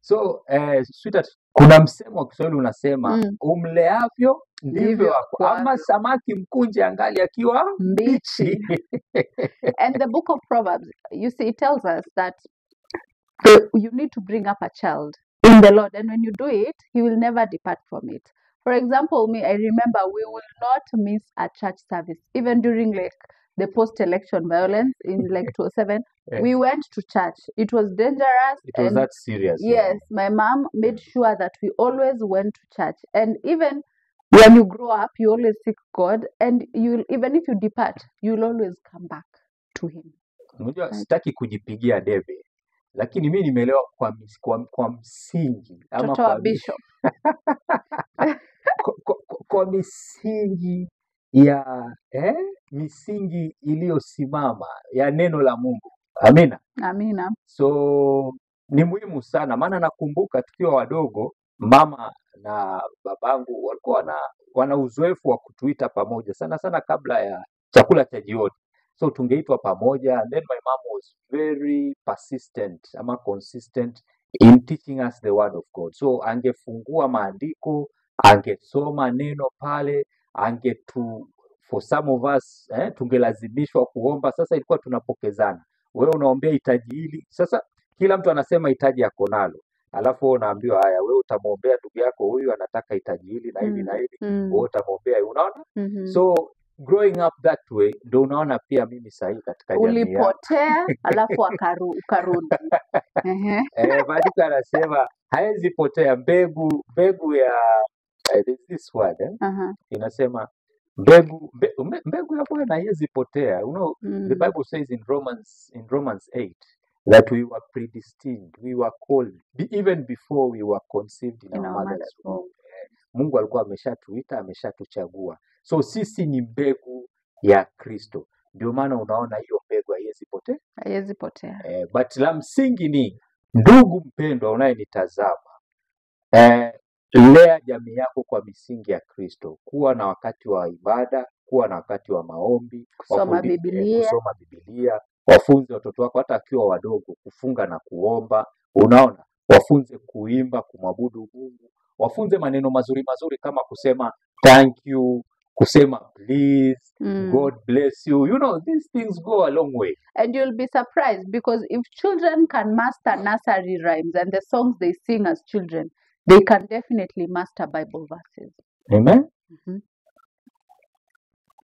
So sweetheart, kuna msemo wa Kiswahili unasema umleavyo ndivyo Ndivyo wako, ama akuavyo. samaki mkunje angali akiwa Mbichi. mbichi. And the book of Proverbs, you see, it tells us that you need to bring up a child in the Lord, and when you do it, he will never depart from it. For example, me, I remember we will not miss a church service, even during like the post-election violence in like 2007. Yes. We went to church. It was dangerous. It was and that serious. yes, my mom made sure that we always went to church. And even when you grow up, you always seek God, and you, even if you depart, you'll always come back to him. Unajua Right. sitaki kujipigia debe, lakini mimi nimeelewa kwa msingi ama Mtoto wa kwa bishop. kwa misingi ya misingi iliyosimama ya neno la Mungu. Amina. Amina. So ni muhimu sana, maana nakumbuka tukiwa wadogo, mama na babangu walikuwa wana uzoefu wa kutuita pamoja sana sana kabla ya chakula cha jioni. So tungeitwa pamoja, and then my mom was very persistent ama consistent in teaching us the word of God. So angefungua maandiko, angesoma neno pale, for some of us tungelazimishwa kuomba. Sasa ilikuwa tunapokezana, wewe unaombea hitaji hili, sasa kila mtu anasema hitaji yako nalo, alafu wewe unaambiwa haya, wewe utamwombea ndugu yako huyu anataka hitaji hili na hili na hili, wewe utamwombea, unaona. So growing up that way, ndio unaona pia mimi sahi katika jamii yangu Ulipotea alafu ukarudi. maandiko anasema hawezi potea mbegu ya there's this word inasema mbegu ya Bwana haiwezi potea. You know, the Bible says in Romans 8 that we were predestined, we were called even before we were conceived in our mother's womb. Mungu alikuwa ameshatuita, ameshatuchagua. So sisi ni mbegu ya Kristo. Ndio maana unaona hiyo mbegu haiwezi potea. But la msingi ni, ndugu mpendwa unayenitazama, lea jamii yako kwa misingi ya Kristo. Kuwa na wakati wa ibada, kuwa na wakati wa maombi, Kusoma Biblia. Wafunze watoto wako hata akiwa wadogo kufunga na kuomba. Unaona, wafunze kuimba, kumwabudu Mungu. Wafunze maneno mazuri mazuri kama kusema thank you, kusema please, God bless you. You know, these things go a long way. And you'll be surprised, because if children can master nursery rhymes and the songs they sing as children, they can definitely master Bible verses. Amen.